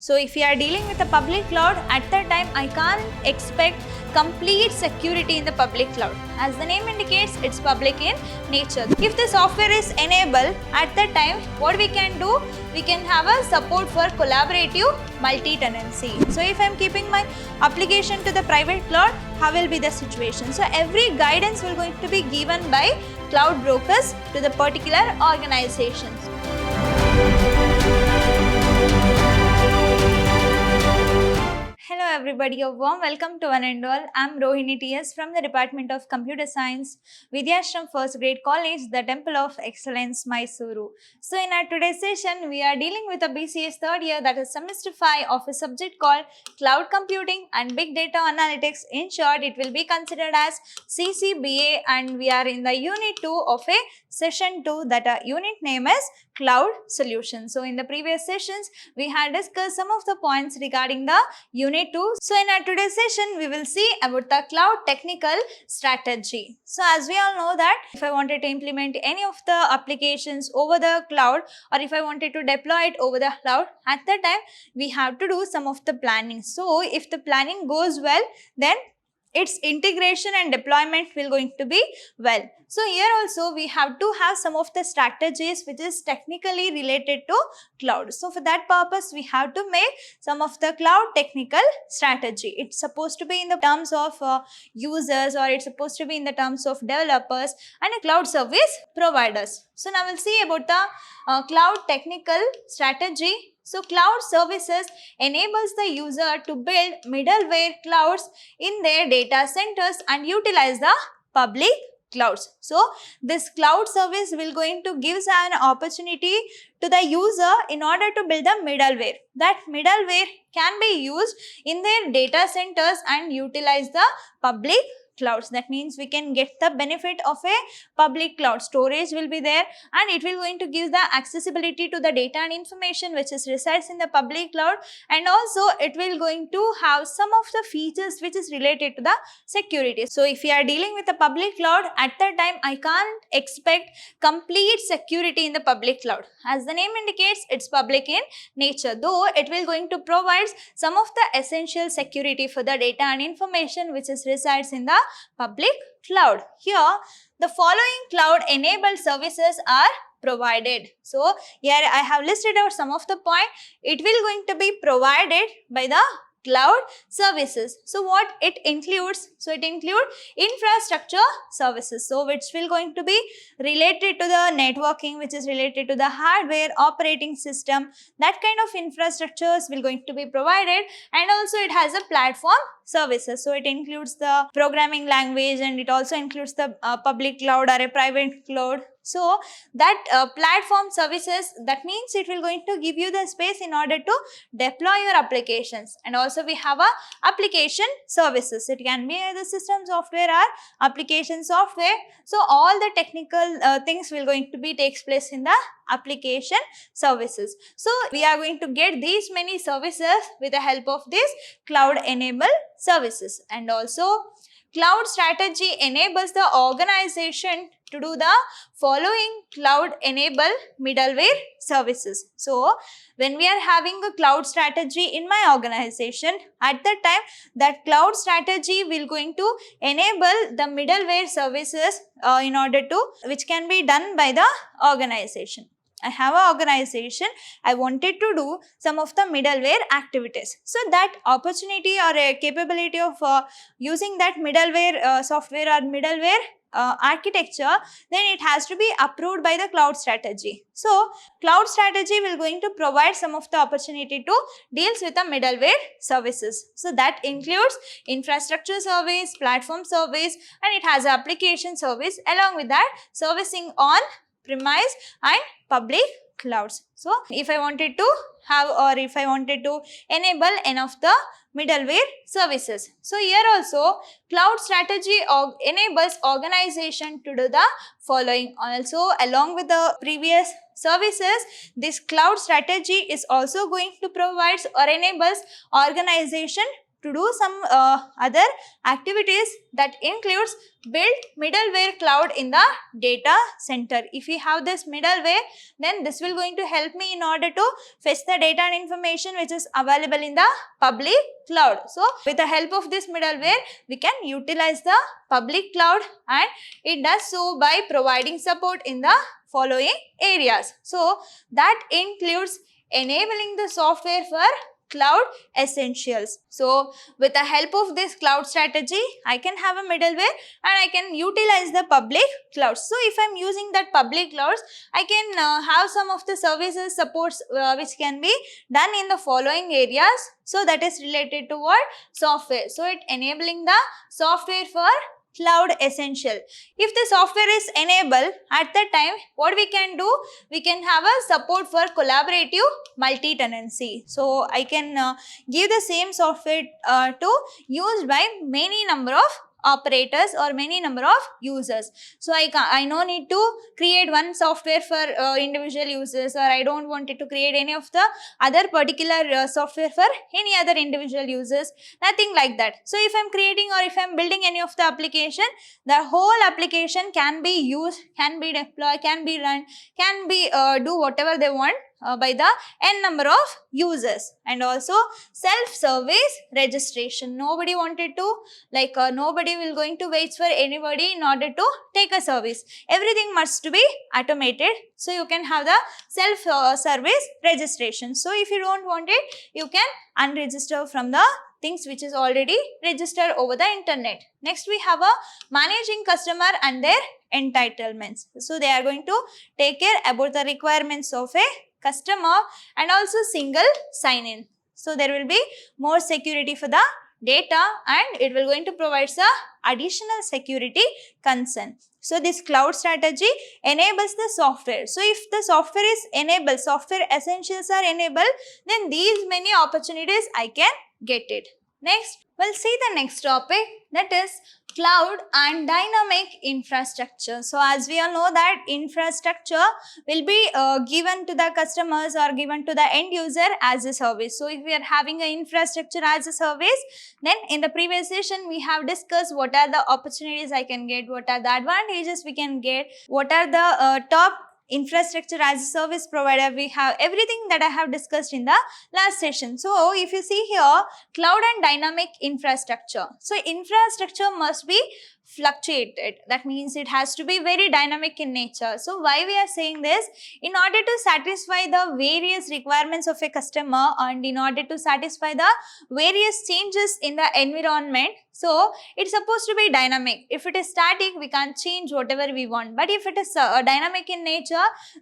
So if you are dealing with a public cloud, at that time I can't expect complete security in the public cloud. As the name indicates, it's public in nature. If the software is enabled, at that time what we can do, we can have a support for collaborative multi-tenancy. So if I'm keeping my application to the private cloud, how will be the situation? So every guidance will going to be given by cloud brokers to the particular organizations. Hello everybody, a warm welcome to one and all. I'm Rohini TS from the Department of Computer Science, Vidhyaashram First Grade College, the Temple of Excellence, MYSURU. So in our today's session, we are dealing with a B.C.A third year, that is semester 5 of a subject called Cloud Computing and Big Data Analytics. In short, it will be considered as CCBA, and we are in the unit 2 of a session 2, that unit name is Cloud Solutions. So in the previous sessions, we had discussed some of the points regarding the unit 2. So in our today's session, we will see about the cloud technical strategy. So as we all know that if I wanted to implement any of the applications over the cloud, or if I wanted to deploy it over the cloud, at that time we have to do some of the planning. So if the planning goes well, then its integration and deployment will going to be well. So here also we have to have some of the strategies which is technically related to cloud. So for that purpose, we have to make some of the cloud technical strategy. It's supposed to be in the terms of users, or it's supposed to be in the terms of developers and a cloud service providers. So now we'll see about the cloud technical strategy. So cloud services enables the user to build middleware clouds in their data centers and utilize the public clouds. So this cloud service will going to give an opportunity to the user in order to build the middleware. That middleware can be used in their data centers and utilize the public clouds. That means we can get the benefit of a public cloud. Storage will be there, and it will going to give the accessibility to the data and information which is resides in the public cloud, and also it will going to have some of the features which is related to the security. So if you are dealing with the public cloud, at that time I can't expect complete security in the public cloud. As the name indicates, it's public in nature, though it will going to provide some of the essential security for the data and information which is resides in the public cloud. Here, the following cloud enabled services are provided. So here I have listed out some of the point. It will going to be provided by the cloud services. So what it includes? So it includes infrastructure services, so which will going to be related to the networking, which is related to the hardware, operating system. That kind of infrastructures will going to be provided, and also it has a platform services. So it includes the programming language, and it also includes the public cloud or a private cloud. So that platform services, that means it will going to give you the space in order to deploy your applications. And also we have a application services. It can be either system software or application software. So all the technical things will going to be takes place in the application services. So we are going to get these many services with the help of this cloud enabled services. And also cloud strategy enables the organization to do the following cloud enable middleware services. So when we are having a cloud strategy in my organization, at that time that cloud strategy will going to enable the middleware services in order to, which can be done by the organization. I have an organization, I wanted to do some of the middleware activities. So that opportunity or a capability of using that middleware software or middleware architecture, then it has to be approved by the cloud strategy. So cloud strategy will going to provide some of the opportunity to deals with the middleware services. So that includes infrastructure service, platform service, and it has application service, along with that servicing on premise and public clouds. So if I wanted to have, or if I wanted to enable any of the middleware services. So here also cloud strategy enables organization to do the following. Also along with the previous services, this cloud strategy is also going to provide or enables organization to do some other activities that includes build middleware cloud in the data center. If we have this middleware, then this will going to help me in order to fetch the data and information which is available in the public cloud. So with the help of this middleware, we can utilize the public cloud, and it does so by providing support in the following areas. So that includes enabling the software for cloud essentials. So with the help of this cloud strategy, I can have a middleware and I can utilize the public clouds. So if I'm using that public clouds, I can have some of the services supports which can be done in the following areas. So that is related to what? Software. So it enabling the software for cloud essential. If the software is enabled, at that time what we can do, we can have a support for collaborative multi-tenancy. So I can give the same software to used by many number of operators or many number of users. So I no need to create one software for individual users, or I don't want it to create any of the other particular software for any other individual users, nothing like that. So if I'm creating or if I'm building any of the application, the whole application can be used, can be deployed, can be run, can be do whatever they want by the n number of users. And also self-service registration. Nobody wanted to nobody will going to wait for anybody in order to take a service. Everything must to be automated. So you can have the self-service registration. So if you don't want it, you can unregister from the things which is already registered over the internet. Next we have a managing customer and their entitlements. So they are going to take care about the requirements of a customer and also single sign-in. So there will be more security for the data, and it will going to provide the additional security concern. So this cloud strategy enables the software. So if the software is enabled, software essentials are enabled, then these many opportunities I can get it. Next, we'll see the next topic, that is cloud and dynamic infrastructure. So as we all know that infrastructure will be given to the customers or given to the end user as a service. So if we are having an infrastructure as a service, then in the previous session we have discussed what are the opportunities I can get, what are the advantages we can get, what are the top infrastructure as a service provider. We have everything that I have discussed in the last session. So if you see here, cloud and dynamic infrastructure. So infrastructure must be fluctuated. That means it has to be very dynamic in nature. So why we are saying this? In order to satisfy the various requirements of a customer and in order to satisfy the various changes in the environment, so it's supposed to be dynamic. If it is static, we can't change whatever we want. But if it is dynamic in nature,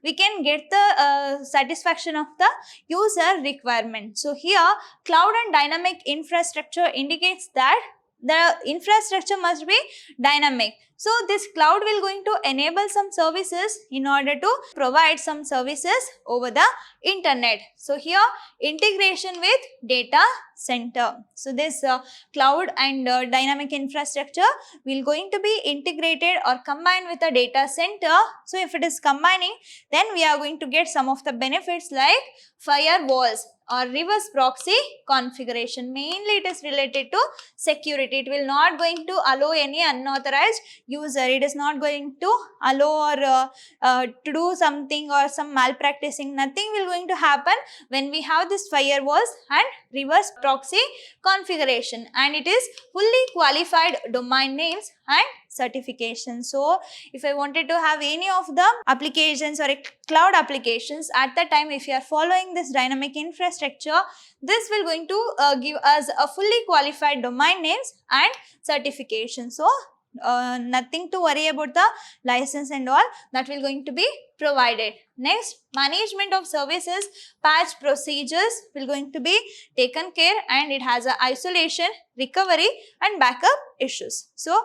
we can get the satisfaction of the user requirement. So here, cloud and dynamic infrastructure indicates that the infrastructure must be dynamic. So this cloud will going to enable some services in order to provide some services over the internet. So here integration with data center. So this cloud and dynamic infrastructure will going to be integrated or combined with a data center. So if it is combining, then we are going to get some of the benefits like firewalls or reverse proxy configuration. Mainly it is related to security. It will not going to allow any unauthorized user. It is not going to allow or to do something or some malpracticing. Nothing will going to happen when we have this firewalls and reverse proxy configuration, and it is fully qualified domain names and certification. So if I wanted to have any of the applications or cloud applications, at that time if you are following this dynamic infrastructure, this will going to give us a fully qualified domain names and certification. So nothing to worry about the license and all, that will going to be provided. Next, management of services, patch procedures will going to be taken care, and it has a isolation, recovery and backup issues. So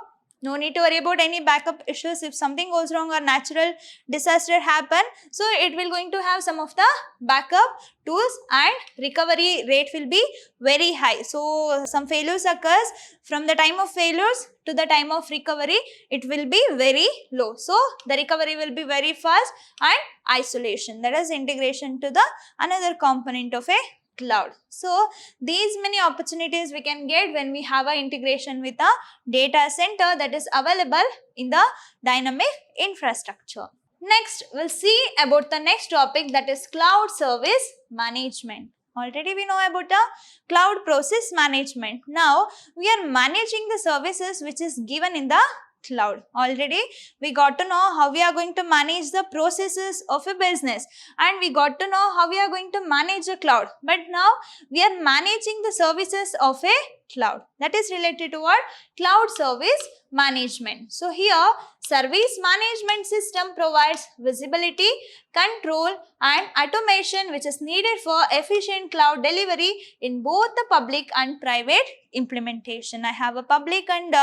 no need to worry about any backup issues. If something goes wrong or natural disaster happen, so it will going to have some of the backup tools, and recovery rate will be very high. So some failures occurs, from the time of failures to the time of recovery, it will be very low. So the recovery will be very fast, and isolation, that is integration to the another component of a cloud. So these many opportunities we can get when we have an integration with a data center that is available in the dynamic infrastructure. Next, we'll see about the next topic, that is cloud service management. Already we know about the cloud process management. Now we are managing the services which is given in the cloud. Already we got to know how we are going to manage the processes of a business, and we got to know how we are going to manage a cloud. But now we are managing the services of a cloud. That is related to what? Cloud service management. So here, service management system provides visibility, control and automation which is needed for efficient cloud delivery in both the public and private implementation. I have a public and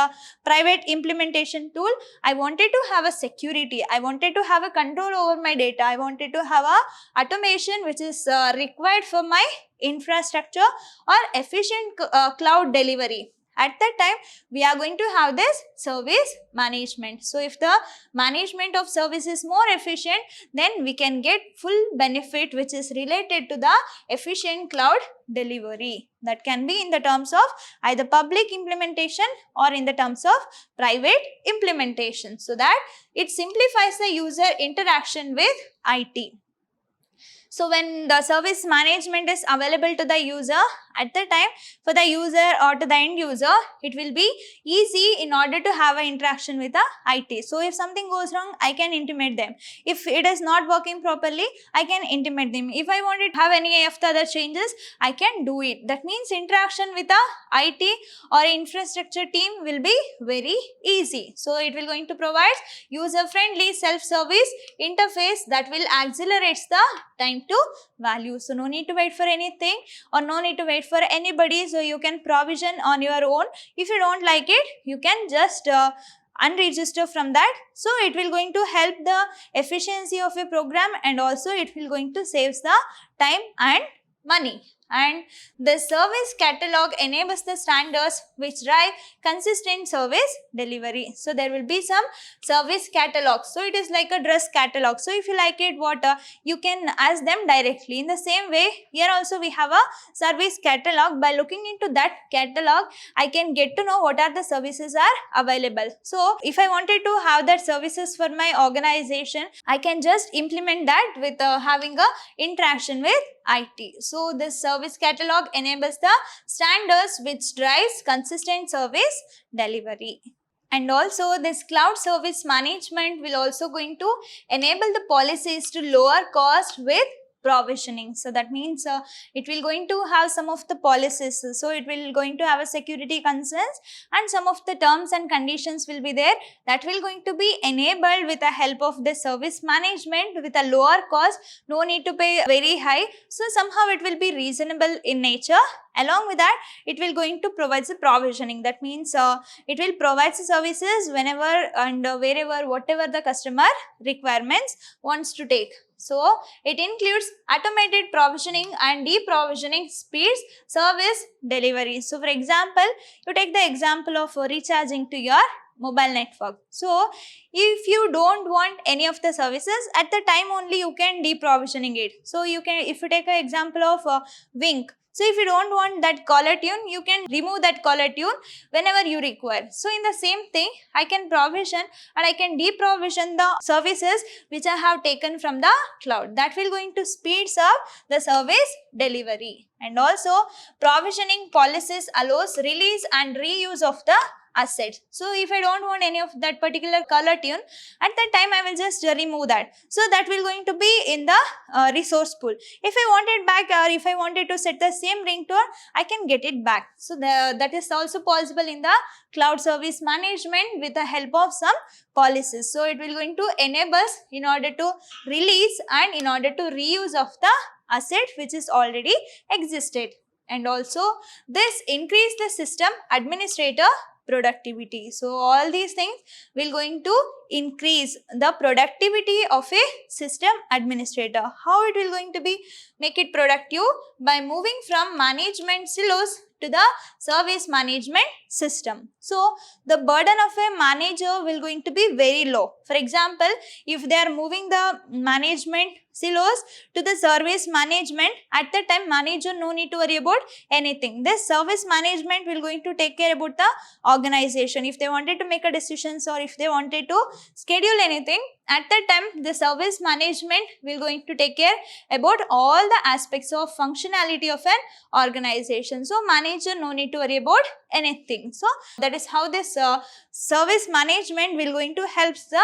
private implementation tool. I wanted to have a security. I wanted to have a control over my data. I wanted to have a automation which is required for my infrastructure or efficient cloud delivery. At that time, we are going to have this service management. So if the management of service is more efficient, then we can get full benefit which is related to the efficient cloud delivery. That can be in the terms of either public implementation or in the terms of private implementation, so that it simplifies the user interaction with IT. So when the service management is available to the user, at the time for the user or to the end user, it will be easy in order to have an interaction with the IT. So if something goes wrong, I can intimate them. If it is not working properly, I can intimate them. If I wanted to have any of the other changes, I can do it. That means interaction with the IT or infrastructure team will be very easy. So it will going to provide user-friendly self-service interface that will accelerate the time to value. So no need to wait for anything or no need to wait for anybody. So you can provision on your own. If you don't like it, you can just unregister from that. So it will going to help the efficiency of a program, and also it will going to save the time and money. And the service catalog enables the standards which drive consistent service delivery. So there will be some service catalog. So it is like a dress catalog. So if you like it, you can ask them directly. In the same way, here also we have a service catalog. By looking into that catalog, I can get to know what are the services are available. So if I wanted to have that services for my organization, I can just implement that with having a interaction with IT. So this service catalog enables the standards which drives consistent service delivery. And also this cloud service management will also going to enable the policies to lower cost with provisioning. So that means it will going to have some of the policies. So it will going to have a security concerns, and some of the terms and conditions will be there that will going to be enabled with the help of the service management with a lower cost. No need to pay very high. So somehow it will be reasonable in nature. Along with that, it will going to provide the provisioning. That means it will provide the services whenever and wherever, whatever the customer requirements wants to take. So it includes automated provisioning and deprovisioning speeds service delivery. So for example, you take the example of recharging to your mobile network. So if you don't want any of the services, at the time only you can deprovisioning it. So you can, if you take an example of Wink. So if you don't want that caller tune, you can remove that caller tune whenever you require. So in the same thing, I can provision and I can deprovision the services which I have taken from the cloud. That will going to speeds up the service delivery. And also provisioning policies allows release and reuse of the assets. So if I don't want any of that particular color tune, at that time I will just remove that. So that will going to be in the resource pool. If I want it back, or if I wanted to set the same ringtone, I can get it back. So that is also possible in the cloud service management with the help of some policies. So it will going to enable us in order to release and in order to reuse of the asset which is already existed. And also this increase the system administrator productivity. So all these things will going to increase the productivity of a system administrator. How it will going to be make it productive? By moving from management silos to the service management system. So the burden of a manager will going to be very low. For example, if they are moving the management silos to the service management, at that time manager no need to worry about anything. This service management will going to take care about the organization. If they wanted to make a decisions or if they wanted to schedule anything, at that time the service management will going to take care about all the aspects of functionality of an organization. So manager no need to worry about anything. So that is how this service management will going to help the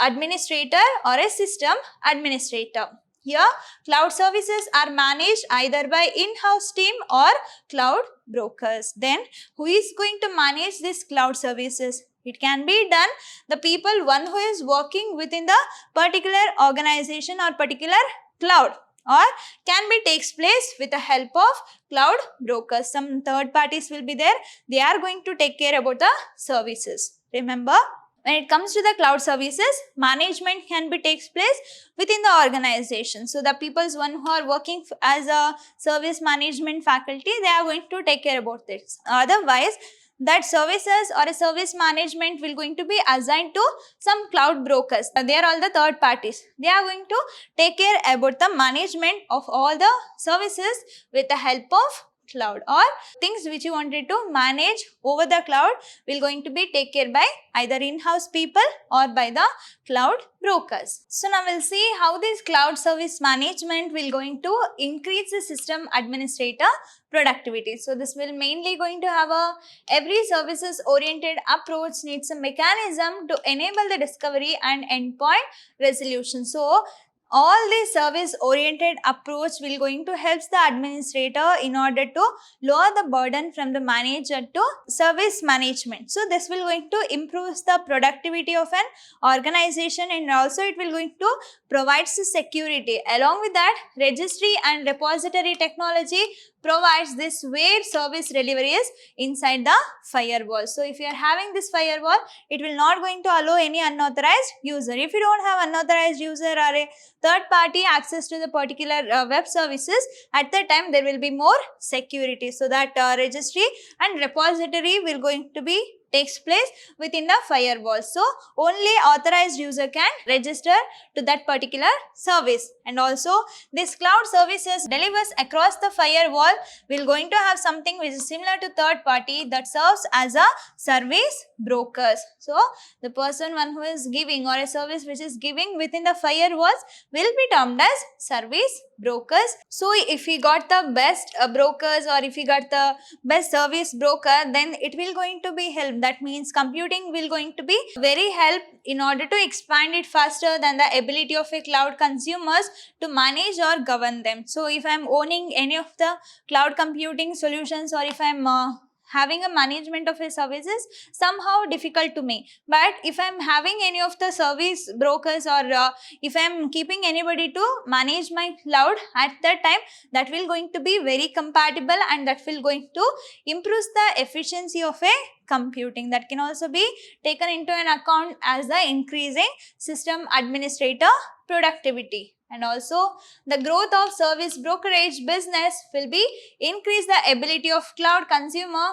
administrator or a system administrator. Here, cloud services are managed either by in-house team or cloud brokers. Then, who is going to manage these cloud services? It can be done the people one who is working within the particular organization or particular cloud, or can be takes place with the help of cloud brokers. Some third parties will be there. They are going to take care about the services. Remember, when it comes to the cloud services, management can be takes place within the organization. So the people's one who are working as a service management faculty, they are going to take care about this. Otherwise, that services or a service management will going to be assigned to some cloud brokers. They are all the third parties. They are going to take care about the management of all the services with the help of cloud, or things which you wanted to manage over the cloud will going to be take care by either in-house people or by the cloud brokers. So now we'll see how this cloud service management will going to increase the system administrator productivity. So this will mainly going to have a every services oriented approach needs a mechanism to enable the discovery and endpoint resolution. So all this service oriented approach will going to help the administrator in order to lower the burden from the manager to service management. So this will going to improve the productivity of an organization, and also it will going to provide the security. Along with that, registry and repository technology provides this where service delivery is inside the firewall. So if you are having this firewall, it will not going to allow any unauthorized user. If you don't have unauthorized user or a third party access to the particular web services, at that time there will be more security. So that registry and repository will going to be takes place within the firewall. So only authorized user can register to that particular service. And also this cloud services delivers across the firewall will going to have something which is similar to third party that serves as a service brokers. So the person one who is giving or a service which is giving within the firewalls will be termed as service brokers. So if we got the best brokers, or if we got the best service broker, then it will going to be help. That means computing will going to be very help in order to expand it faster than the ability of a cloud consumers to manage or govern them. So if I am owning any of the cloud computing solutions, or if I am having a management of a services, somehow difficult to me. But if I am having any of the service brokers, or if I am keeping anybody to manage my cloud, at that time that will going to be very compatible, and that will going to improve the efficiency of a computing. That can also be taken into an account as the increasing system administrator productivity. And also the growth of service brokerage business will be increase the ability of cloud consumer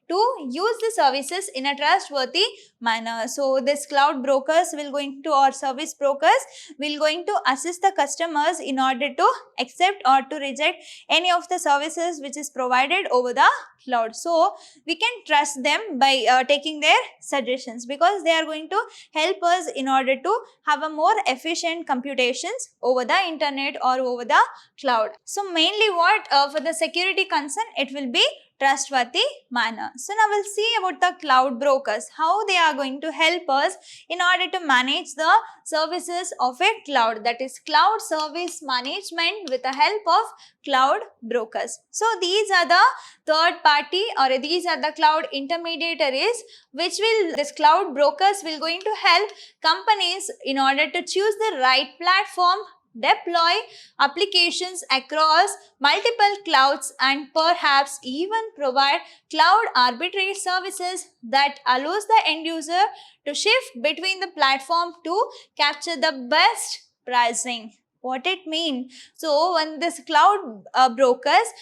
to use the services in a trustworthy manner. So this cloud brokers will going to, or service brokers will going to assist the customers in order to accept or to reject any of the services which is provided over the cloud. So we can trust them by taking their suggestions, because they are going to help us in order to have a more efficient computations over the internet or over the cloud. So mainly what for the security concern, it will be trustworthy manner. So now we'll see about the cloud brokers, how they are going to help us in order to manage the services of a cloud, that is cloud service management with the help of cloud brokers. So these are the third party, or these are the cloud intermediaries which will, this cloud brokers will going to help companies in order to choose the right platform deploy applications across multiple clouds, and perhaps even provide cloud arbitrage services that allows the end user to shift between the platform to capture the best pricing. What it means? So when this cloud brokers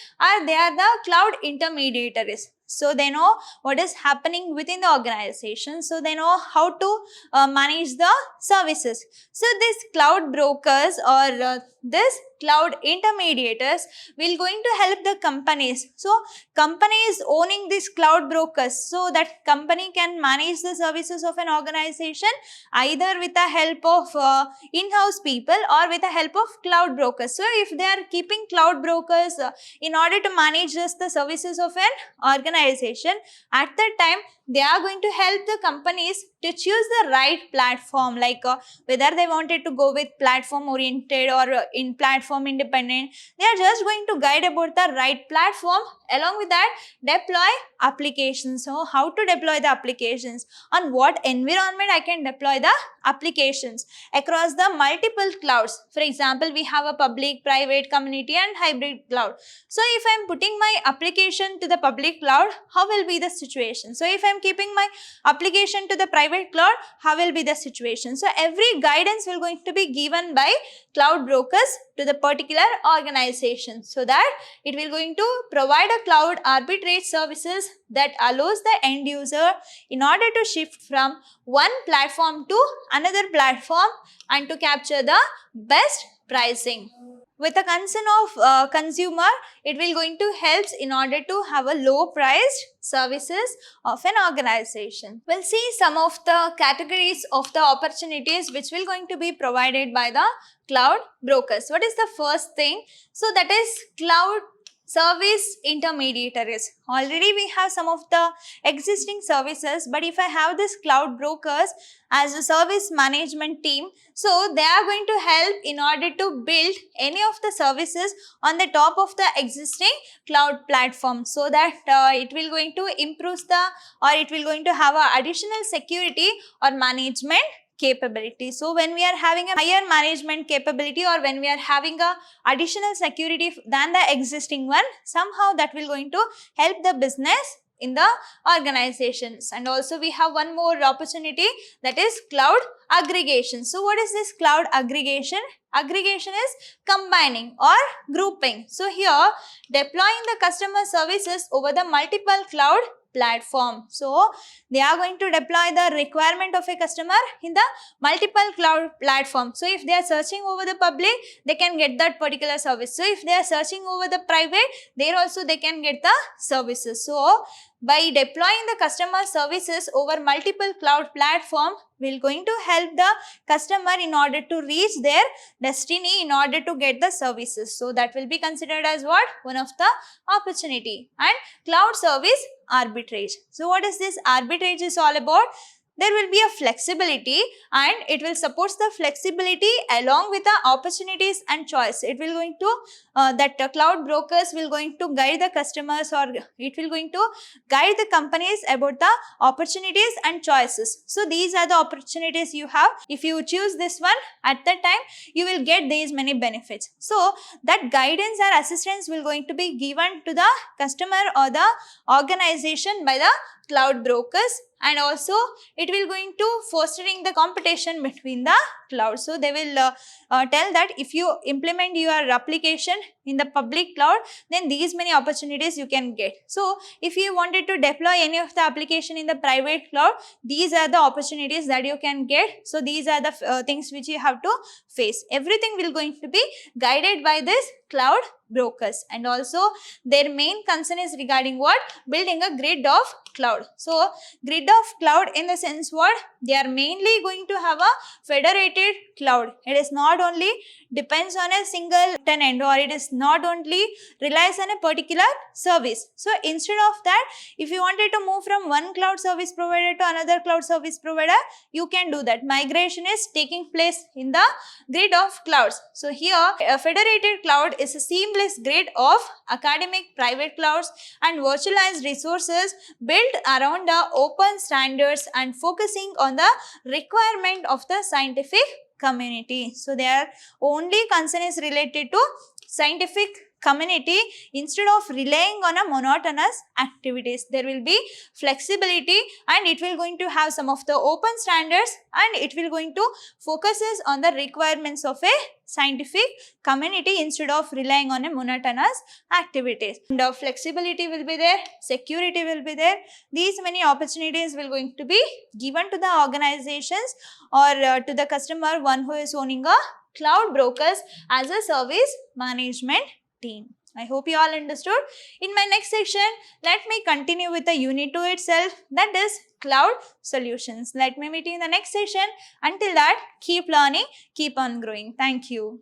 they are the cloud intermediaries. So they know what is happening within the organization. So they know how to manage the services. So these cloud brokers or this cloud intermediators will going to help the companies. So company is owning these cloud brokers, so that company can manage the services of an organization either with the help of in-house people or with the help of cloud brokers. So if they are keeping cloud brokers in order to manage just the services of an organization, at that time they are going to help the companies to choose the right platform, like whether they wanted to go with platform oriented or in platform independent. They are just going to guide about the right platform. Along with that, deploy applications. So how to deploy the applications, on what environment I can deploy the applications across the multiple clouds. For example, we have a public, private, community and hybrid cloud. So if I am putting my application to the public cloud, how will be the situation? So if I am keeping my application to the private cloud, how will be the situation? So every guidance will going to be given by cloud brokers to the particular organization, so that it will going to provide a cloud arbitrage services that allows the end user in order to shift from one platform to another platform and to capture the best pricing. With the consent of consumer, it will going to help in order to have a low priced services of an organization. We'll see some of the categories of the opportunities which will going to be provided by the cloud brokers. What is the first thing? So that is cloud service intermediaries. Already we have some of the existing services, but if I have this cloud brokers as a service management team, so they are going to help in order to build any of the services on the top of the existing cloud platform, so that it will going to improve the, or it will going to have a additional security or management capability. So when we are having a higher management capability, or when we are having a additional security than the existing one, somehow that will going to help the business in the organizations. And also we have one more opportunity, that is cloud aggregation. So what is this cloud aggregation? Aggregation is combining or grouping. So here, deploying the customer services over the multiple cloud platform. So they are going to deploy the requirement of a customer in the multiple cloud platform. So if they are searching over the public, they can get that particular service. So if they are searching over the private, there also they can get the services. So by deploying the customer services over multiple cloud platform, we are going to help the customer in order to reach their destiny, in order to get the services. So that will be considered as what? One of the opportunity. And cloud service arbitrage. So what is this arbitrage is all about? There will be a flexibility, and it will support the flexibility along with the opportunities and choice. It will going to cloud brokers will going to guide the customers, or it will going to guide the companies about the opportunities and choices. So these are the opportunities you have. If you choose this one, at that time you will get these many benefits. So that guidance or assistance will going to be given to the customer or the organization by the cloud brokers, and also it will going to fostering the competition between the clouds. So they will tell that if you implement your application in the public cloud, then these many opportunities you can get. So if you wanted to deploy any of the application in the private cloud, these are the opportunities that you can get. So these are the things which you have to face. Everything will going to be guided by this cloud brokers, and also their main concern is regarding what? Building a grid of cloud. So grid of cloud in the sense what? They are mainly going to have a federated cloud. It is not only depends on a single tenant, or it is not only relies on a particular service. So instead of that, if you wanted to move from one cloud service provider to another cloud service provider, you can do that. Migration is taking place in the grid of clouds. So here a federated cloud is a seamless grid of academic private clouds and virtualized resources built around the open standards and focusing on the requirement of the scientific community. So their only concern is related to scientific community. Instead of relying on a monotonous activities, there will be flexibility, and it will going to have some of the open standards, and it will going to focuses on the requirements of a scientific community instead of relying on a monotonous activities. And flexibility will be there, security will be there. These many opportunities will going to be given to the organizations or to the customer, one who is owning a cloud brokers as a service management team. I hope you all understood. In my next section, let me continue with the unit 2 itself, that is cloud solutions. Let me meet you in the next session. Until that, keep learning, keep on growing. Thank you.